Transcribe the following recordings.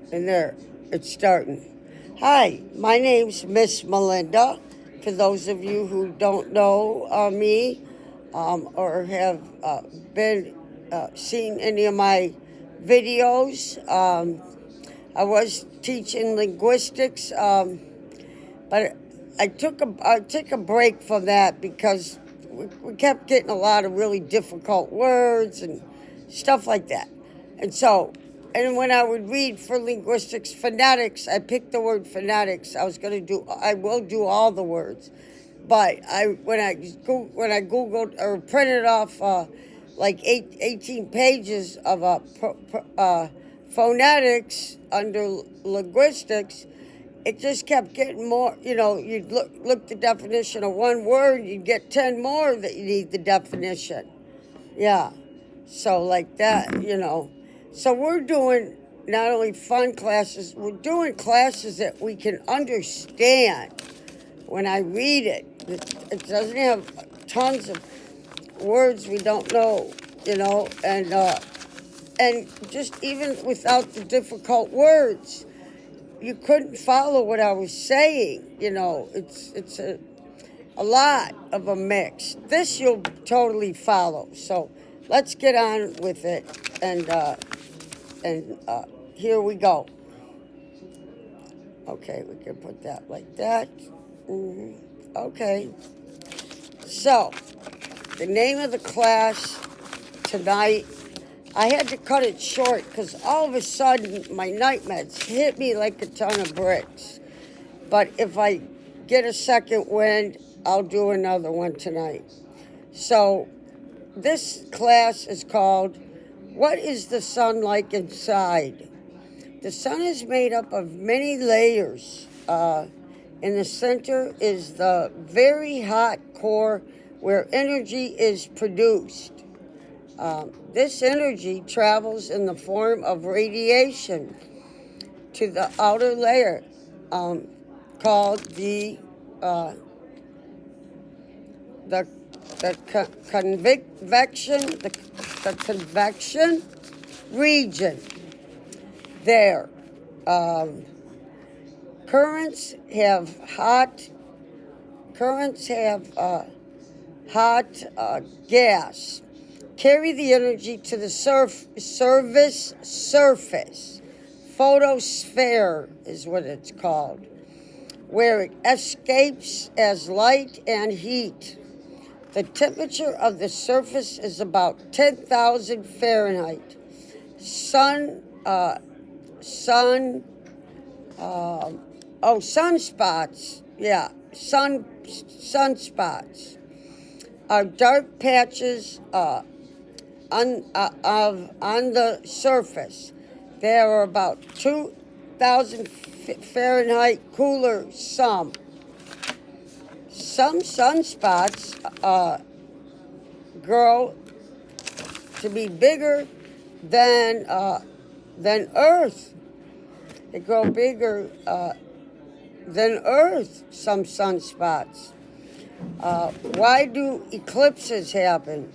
And there, it's starting. Hi, my name's Miss Melinda. For those of you who don't know me or have been seen any of my videos, I was teaching linguistics, but I took a break from that because we kept getting a lot of really difficult words and stuff like that. And so, and when I would read for linguistics phonetics, I picked the word phonetics. I will do all the words, but when I googled or printed off like 18 pages of phonetics under linguistics, it just kept getting more. You'd look the definition of one word, you'd get 10 more that you need the definition. Yeah. So like that. So we're doing not only fun classes, we're doing classes that we can understand when I read it. It doesn't have tons of words we don't know, and just even without the difficult words, you couldn't follow what I was saying. It's a lot of a mix. This you'll totally follow. So let's get on with it, and here we go. Okay, we can put that like that. Okay. So the name of the class tonight, I had to cut it short because all of a sudden my night meds hit me like a ton of bricks. But if I get a second wind, I'll do another one tonight. So this class is called, What is the Sun Like Inside? The sun is made up of many layers. In the center is the very hot core where energy is produced. This energy travels in the form of radiation to the outer layer, called the convection region. There, currents have hot gas carry the energy to the surface. Photosphere is what it's called, where it escapes as light and heat. The temperature of the surface is about 10,000 Fahrenheit. Sunspots. Yeah, sunspots are dark patches on the surface. They are about 2,000 Fahrenheit cooler. Some sunspots grow to be bigger than Earth. They grow bigger than Earth. Some sunspots. Why do eclipses happen?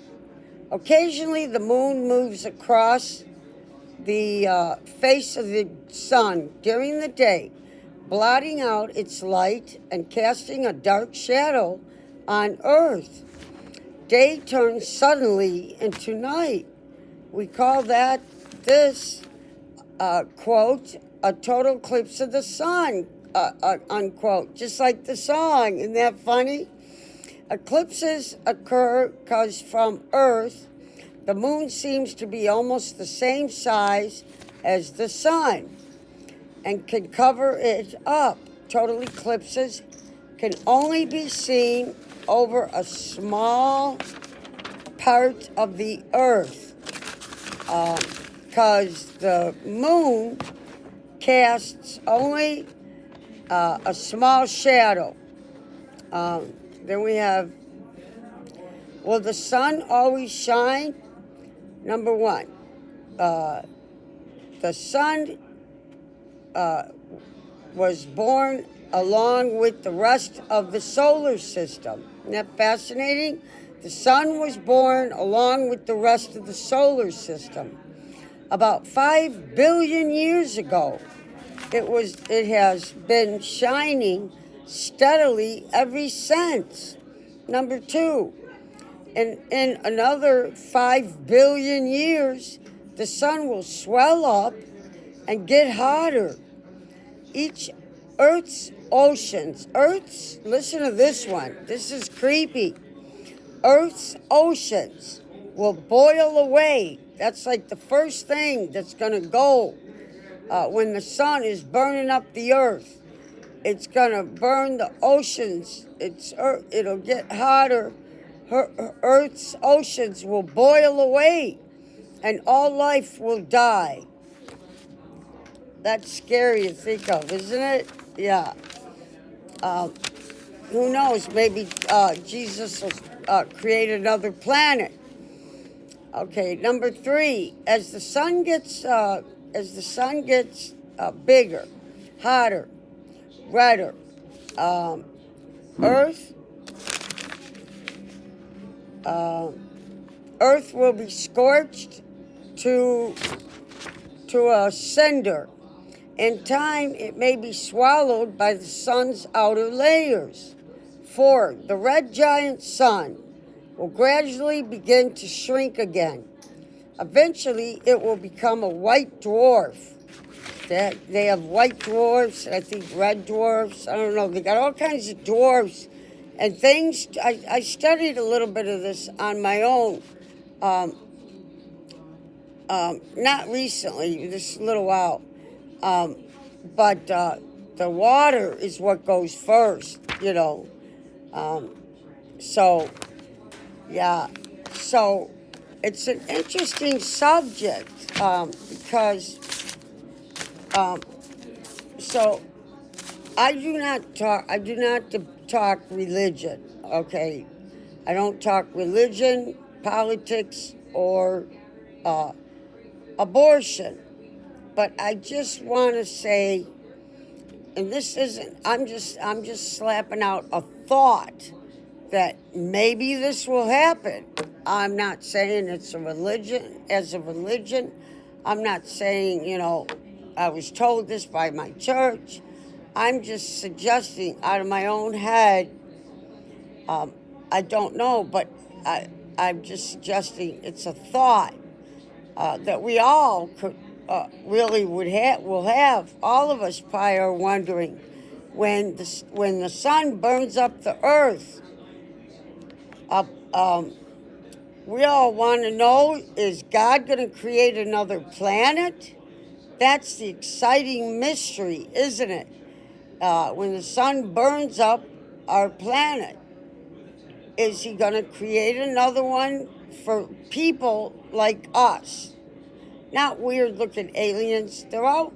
Occasionally, the moon moves across the face of the sun during the day, blotting out its light and casting a dark shadow on Earth. Day turns suddenly into night. We call this quote, a total eclipse of the sun, unquote, just like the song. Isn't that funny? Eclipses occur because from Earth, the moon seems to be almost the same size as the sun and can cover it up. Total eclipses can only be seen over a small part of the Earth because the moon casts only a small shadow. Then we have, will the sun always shine? Number one, the sun was born along with the rest of the solar system. Isn't that fascinating? The sun was born along with the rest of the solar system about 5 billion years ago. it has been shining steadily ever since. Number two, in another 5 billion years, the sun will swell up and get hotter. Each listen to this one. This is creepy. Earth's oceans will boil away. That's like the first thing that's going to go when the sun is burning up the earth. It's going to burn the oceans. It'll get hotter. Earth's oceans will boil away, and all life will die. That's scary to think of, isn't it? Yeah. Who knows? Maybe Jesus will create another planet. Okay, number three. As the sun gets bigger, hotter, redder, Earth will be scorched to a cinder. In time, it may be swallowed by the sun's outer layers. 4. The red giant sun will gradually begin to shrink again. Eventually, it will become a white dwarf. They have white dwarfs, I think red dwarfs. I don't know. They got all kinds of dwarfs and things. I studied a little bit of this on my own. Not recently, this little while. But the water is what goes first, you know. So it's an interesting subject because so I do not talk religion, okay? I don't talk religion, politics, or abortion. But I just want to say, and this isn't, I'm just slapping out a thought that maybe this will happen. I'm not saying it's a religion. I'm not saying, I was told this by my church. I'm just suggesting out of my own head. I don't know, but I'm just suggesting it's a thought that we all could really will have. All of us probably are wondering when the sun burns up the earth. We all want to know, is God going to create another planet? That's the exciting mystery, isn't it? When the sun burns up our planet, is he going to create another one for people like us? Not weird-looking aliens. They're all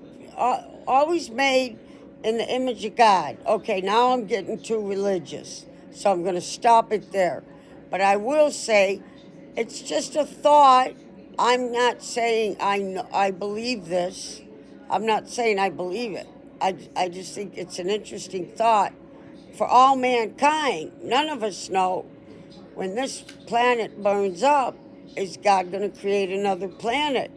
always made in the image of God. Okay, now I'm getting too religious, so I'm going to stop it there. But I will say, it's just a thought. I'm not saying I believe this. I'm not saying I believe it. I just think it's an interesting thought for all mankind. None of us know when this planet burns up, is God going to create another planet?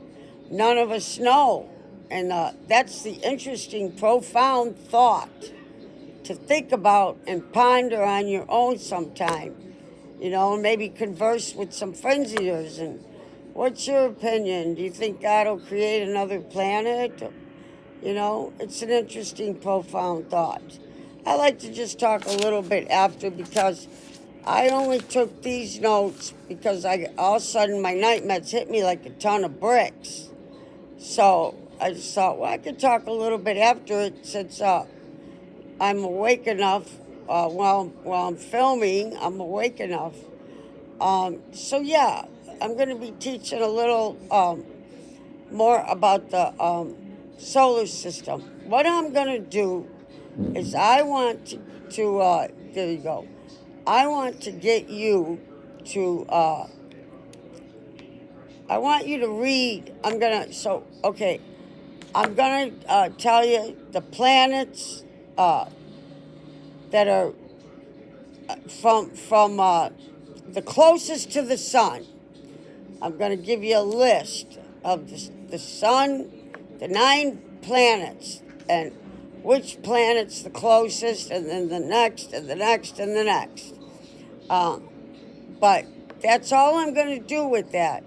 None of us know. And that's the interesting, profound thought to think about and ponder on your own sometime. And maybe converse with some friends of yours. And what's your opinion? Do you think God will create another planet? It's an interesting, profound thought. I like to just talk a little bit after because I only took these notes because all of a sudden my night meds hit me like a ton of bricks. So I just thought, I could talk a little bit after it since I'm awake enough. While I'm filming, I'm awake enough. So yeah, I'm going to be teaching a little more about the solar system. What I'm going to do is I want to there you go. I want to get you to I want you to read. I'm going to tell you the planets that are from the closest to the sun. I'm going to give you a list of the sun, the 9 planets and which planet's the closest, and then the next, and the next, and the next. But that's all I'm going to do with that.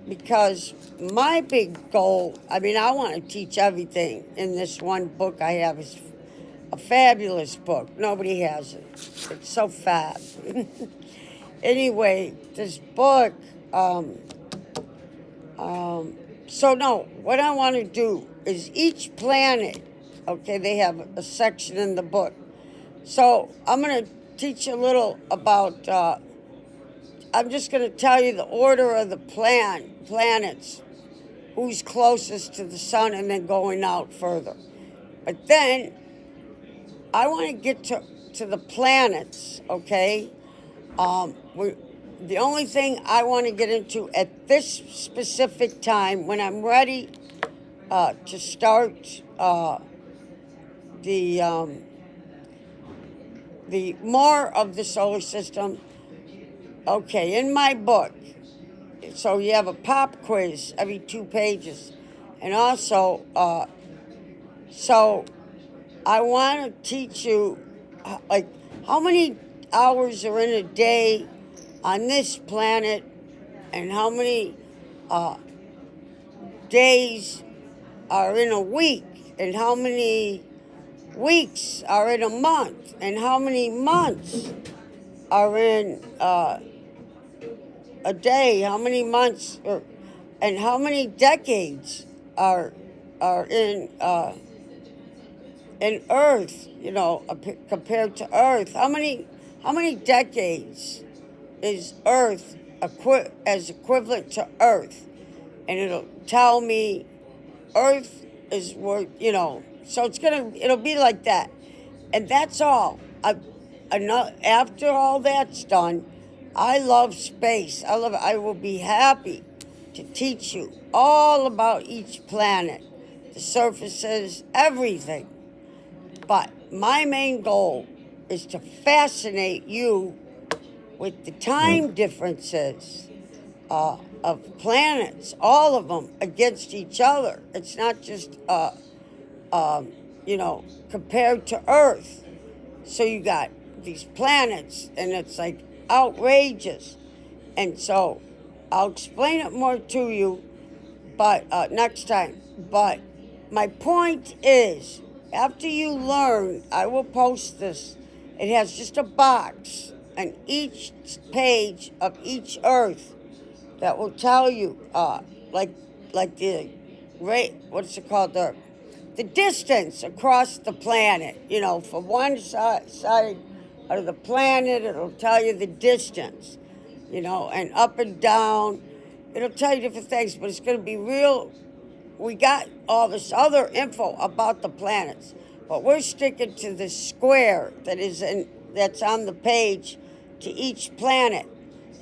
Because my big goal, I mean, I want to teach everything in this one book I have. Is a fabulous book. Nobody has it. It's so fab. Anyway, this book, so no, what I want to do is each planet, okay, they have a section in the book. So I'm going to teach a little about, I'm just going to tell you the order of the planets, who's closest to the sun, and then going out further. But then I want to get to the planets, okay? The only thing I want to get into at this specific time, when I'm ready to start the more of the solar system, okay, in my book, so you have a pop quiz every 2 pages. And also, so I want to teach you, like, how many hours are in a day on this planet, and how many days are in a week, and how many weeks are in a month, and how many months are in a day, how many months, and how many decades are in Earth, you know, compared to Earth. How many decades is Earth as equivalent to Earth? And it'll tell me Earth is worth, you know. So it'll be like that, and that's all. After all that's done, I love space. I love it. I will be happy to teach you all about each planet, the surfaces, everything. But my main goal is to fascinate you with the time differences of planets, all of them against each other. It's not just, you know, compared to Earth. So you got these planets, and it's like outrageous. And so I'll explain it more to you, but next time. But my point is, after you learn, I will post this. It has just a box on each page of each Earth that will tell you, like the rate, what's it called, the distance across the planet. You know, from one side of the planet, it'll tell you the distance. You know, and up and down, it'll tell you different things. But it's going to be real. We got all this other info about the planets, but we're sticking to the square that's on the page to each planet.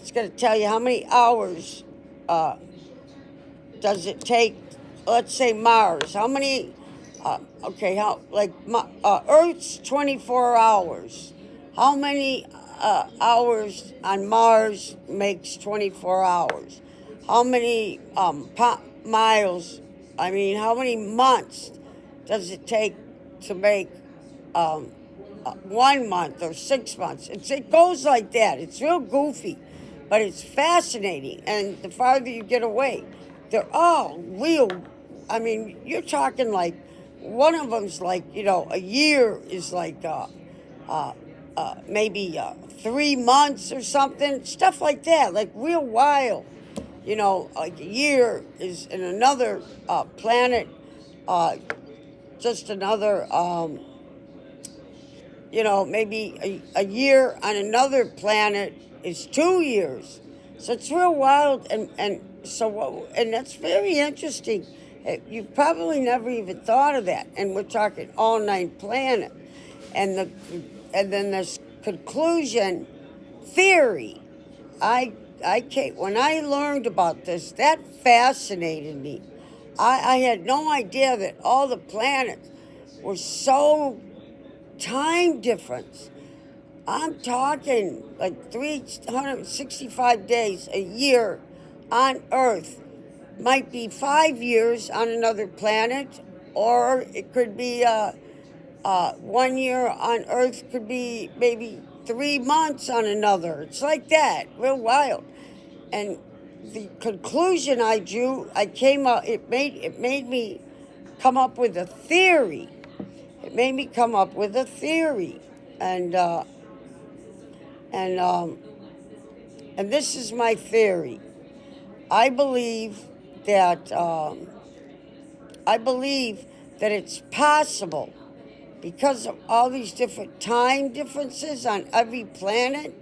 It's going to tell you how many hours does it take. Let's say Mars. How many? Earth's 24 hours. How many hours on Mars makes 24 hours? How many miles? I mean, how many months does it take to make 1 month or 6 months? It goes like that. It's real goofy, but it's fascinating. And the farther you get away, they're all real. I mean, you're talking like one of them's like, you know, a year is like maybe 3 months or something, stuff like that, like real wild. You know, like a year is in another planet, just another, you know, maybe a year on another planet is 2 years. So it's real wild, and that's very interesting. You've probably never even thought of that, and we're talking all 9 planets, and then this conclusion theory. When I learned about this, that fascinated me. I had no idea that all the planets were so time difference. I'm talking like 365 days a year on Earth. Might be 5 years on another planet, or it could be 1 year on Earth could be maybe 3 months on another. It's like that, real wild. And the conclusion I drew, I came up. It made me come up with a theory. It made me come up with a theory, and and um, and this is my theory. I believe that I believe that it's possible because of all these different time differences on every planet.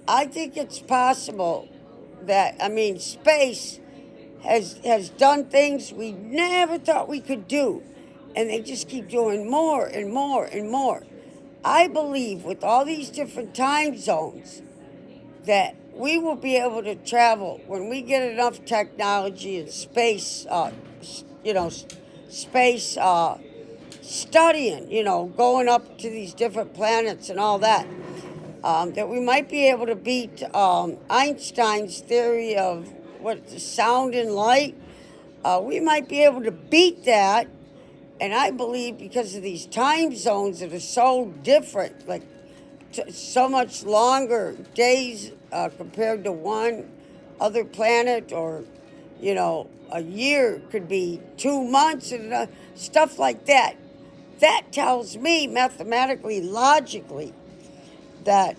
I think it's possible that, I mean, space has done things we never thought we could do, and they just keep doing more and more and more. I believe with all these different time zones that we will be able to travel when we get enough technology and space, space studying, going up to these different planets and all that. That we might be able to beat Einstein's theory of what the sound and light. We might be able to beat that, and I believe because of these time zones that are so different, like so much longer days compared to one other planet, or a year could be 2 months and stuff like that. That tells me mathematically, logically, that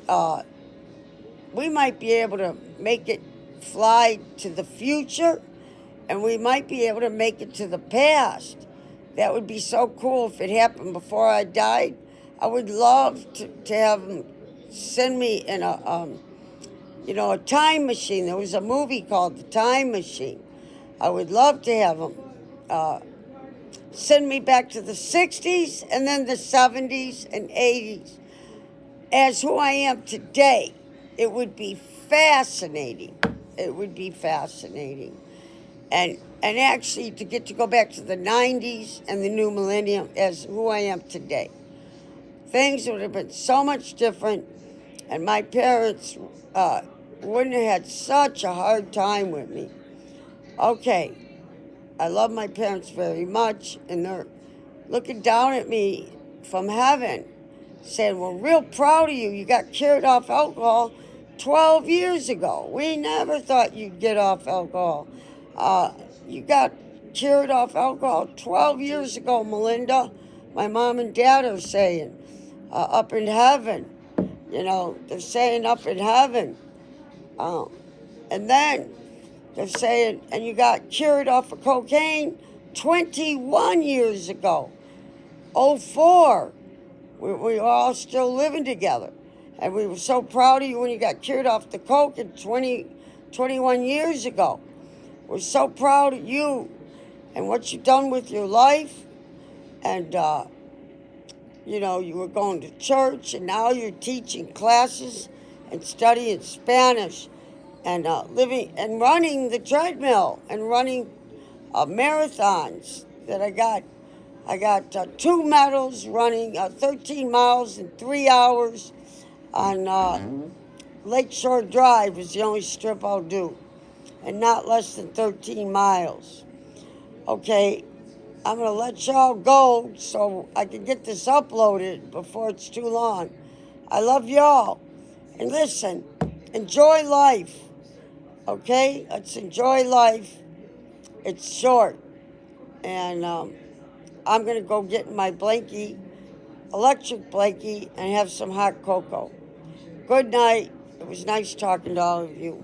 we might be able to make it fly to the future, and we might be able to make it to the past. That would be so cool if it happened before I died. I would love to have them send me in a time machine. There was a movie called The Time Machine. I would love to have them send me back to the 60s and then the 70s and 80s as who I am today. It would be fascinating. It would be fascinating. And actually to get to go back to the 90s and the new millennium as who I am today. Things would have been so much different, and my parents wouldn't have had such a hard time with me. Okay, I love my parents very much, and they're looking down at me from heaven, saying, "We're real proud of you. You got cured off alcohol 12 years ago. We never thought you'd get off alcohol. You got cured off alcohol 12 years ago, Melinda." My mom and dad are saying, up in heaven. They're saying up in heaven. And then they're saying, and you got cured off of cocaine 21 years ago. '04. We were all still living together. And we were so proud of you when you got cured off the coke in 21 years ago. We're so proud of you and what you've done with your life. And, you were going to church, and now you're teaching classes and studying Spanish and living and running the treadmill and running marathons that I got. I got 2 medals running 13 miles in 3 hours on Lakeshore Drive is the only strip I'll do, and not less than 13 miles. Okay, I'm going to let y'all go so I can get this uploaded before it's too long. I love y'all. And listen, enjoy life. Okay? Let's enjoy life. It's short. And I'm going to go get my electric blankie, and have some hot cocoa. Good night. It was nice talking to all of you.